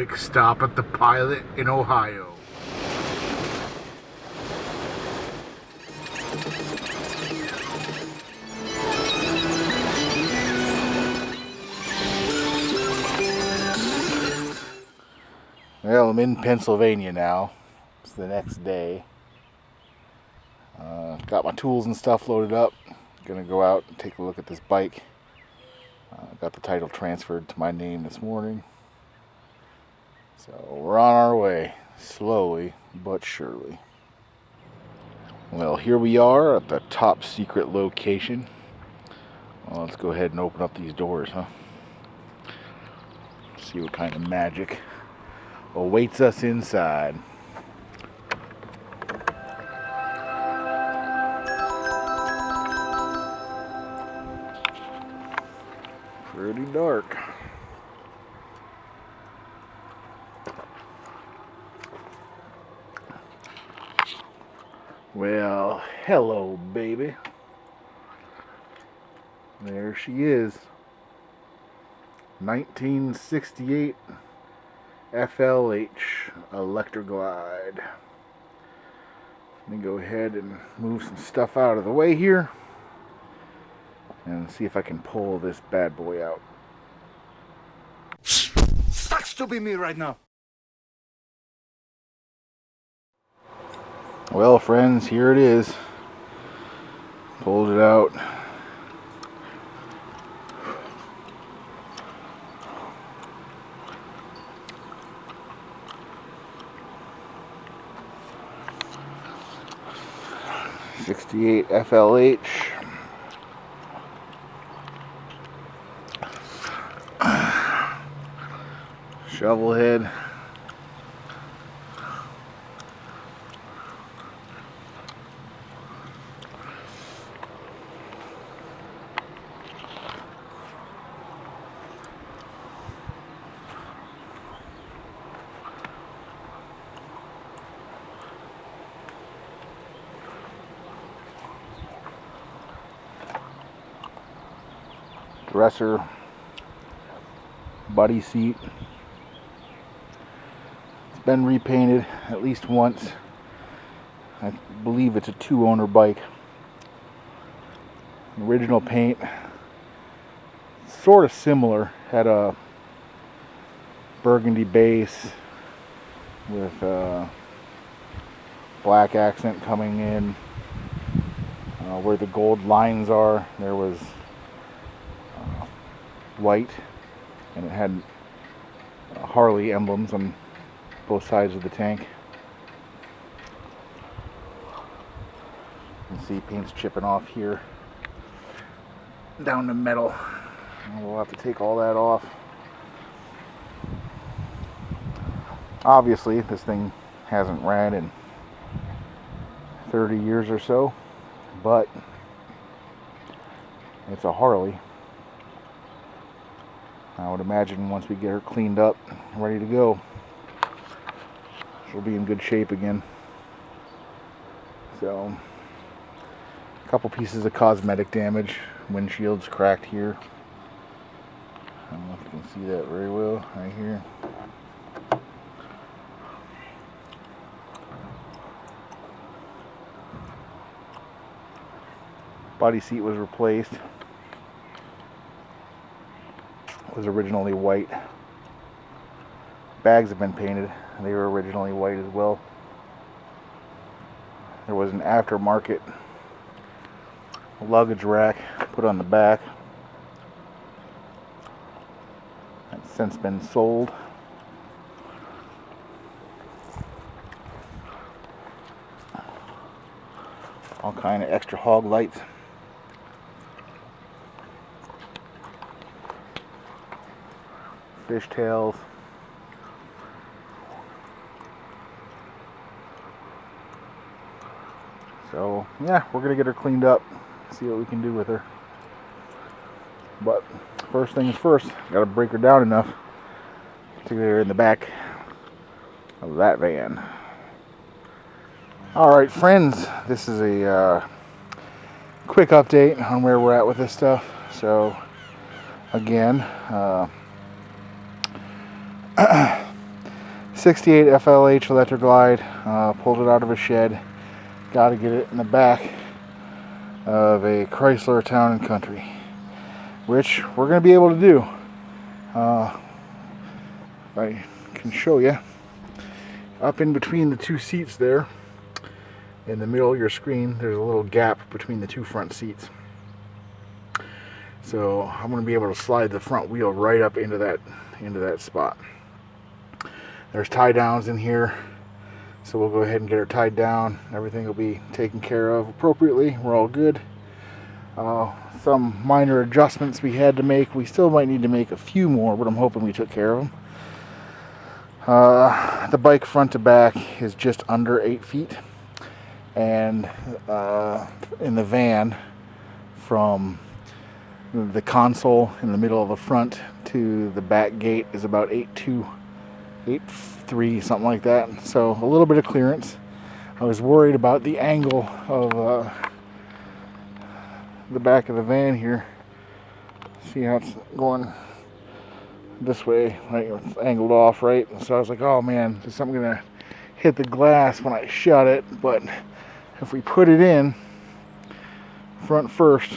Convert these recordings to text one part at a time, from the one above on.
quick stop at the Pilot in Ohio. Well, I'm in Pennsylvania now. It's the next day. Got my tools and stuff loaded up. Gonna go out and take a look at this bike. Got the title transferred to my name this morning. So we're on our way, slowly but surely. Well, here we are at the top secret location. Well, let's go ahead and open up these doors, huh? See what kind of magic awaits us inside. Pretty dark. Well, hello, baby. There she is. 1968 FLH Electraglide. Let me go ahead and move some stuff out of the way here and see if I can pull this bad boy out. Sucks to be me right now. Well, friends, here it is. Pulled it out. '68 FLH. Shovelhead. Dresser, buddy seat. It's been repainted at least once. I believe it's a 2-owner bike. Original paint, sort of similar. Had a burgundy base with black accent coming in. Where the gold lines are, there was white, and it had Harley emblems on both sides of the tank. You can see paint's chipping off here down the metal. We'll have to take all that off. Obviously, this thing hasn't ran in 30 years or so, but it's a Harley. I would imagine once we get her cleaned up, ready to go, she'll be in good shape again. So, a couple pieces of cosmetic damage. Windshield's cracked here. I don't know if you can see that very well right here. Body seat was replaced. Was originally white. Bags have been painted. They were originally white as well. There was an aftermarket luggage rack put on the back. That's since been sold. All kind of extra hog lights. Fishtails. So yeah, we're gonna get her cleaned up, see what we can do with her. But first things first, gotta break her down enough to get her in the back of that van. Alright friends, this is a quick update on where we're at with this stuff. So again, '68 FLH Electraglide. Pulled it out of a shed. Got to get it in the back of a Chrysler Town and Country, which we're going to be able to do. If I can show you, up in between the two seats there, in the middle of your screen, there's a little gap between the two front seats. So I'm going to be able to slide the front wheel right up into that spot. There's tie downs in here, so we'll go ahead and get her tied down. Everything will be taken care of appropriately. We're all good. Some minor adjustments we had to make. We still might need to make a few more, but I'm hoping we took care of them. The bike front to back is just under 8 feet, and in the van, from the console in the middle of the front to the back gate is about 8.2, 8.3, something like that. So a little bit of clearance. I was worried about the angle of the back of the van here. See how it's going this way, right? It's angled off, right? So I was like, oh man, is something gonna hit the glass when I shut it? But if we put it in front first,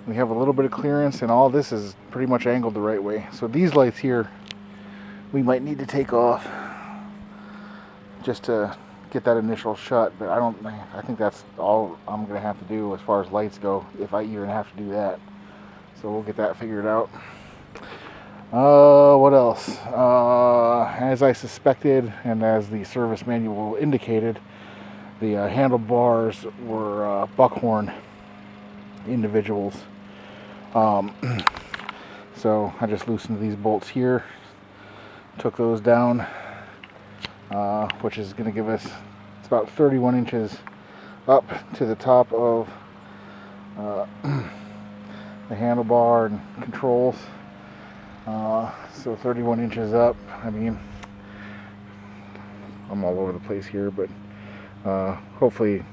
we have a little bit of clearance, and all this is pretty much angled the right way. So these lights here we might need to take off just to get that initial shut, but I think that's all I'm gonna have to do as far as lights go, if I even have to do that. So we'll get that figured out. What else? As I suspected, and as the service manual indicated, the handlebars were buckhorn individuals. So I just loosened these bolts here, took those down, which is going to give us, it's about 31 inches up to the top of the handlebar and controls. So 31 inches up. I mean, I'm all over the place here, but hopefully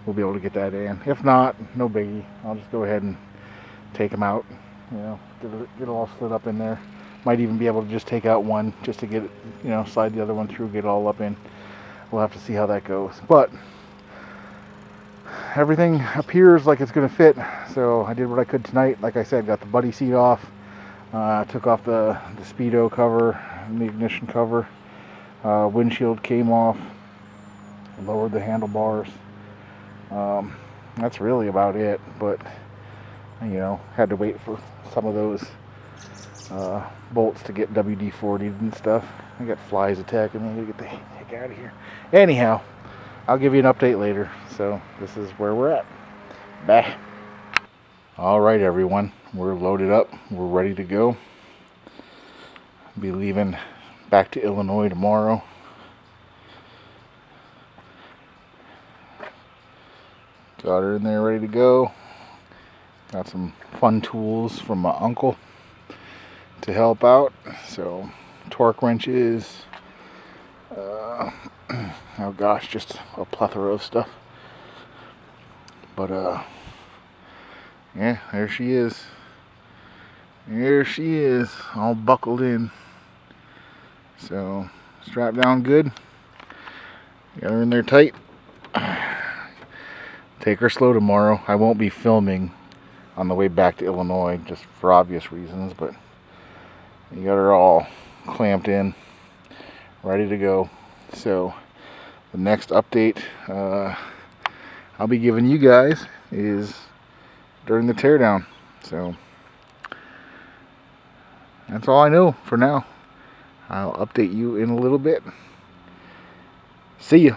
we'll be able to get that in. If not, no biggie. I'll just go ahead and take them out. You know, get it all slid up in there. Might even be able to just take out one just to get it, you know, slide the other one through, get it all up in. We'll have to see how that goes. But everything appears like it's going to fit. So I did what I could tonight. Like I said, got the buddy seat off. Took off the speedo cover and the ignition cover. Windshield came off. Lowered the handlebars. That's really about it. But you know, had to wait for some of those bolts to get WD-40'd and stuff. I got flies attacking me. I gotta get the heck out of here. Anyhow, I'll give you an update later. So this is where we're at. Bye. Alright everyone, we're loaded up. We're ready to go. Be leaving back to Illinois tomorrow. Got her in there ready to go. Got some fun tools from my uncle to help out. So torque wrenches, oh gosh, just a plethora of stuff. But yeah, there she is. There she is, all buckled in. So strapped down good. Got her in there tight. Take her slow tomorrow. I won't be filming on the way back to Illinois, just for obvious reasons, but you got her all clamped in, ready to go. So the next update I'll be giving you guys is during the teardown. So that's all I know for now. I'll update you in a little bit. See ya.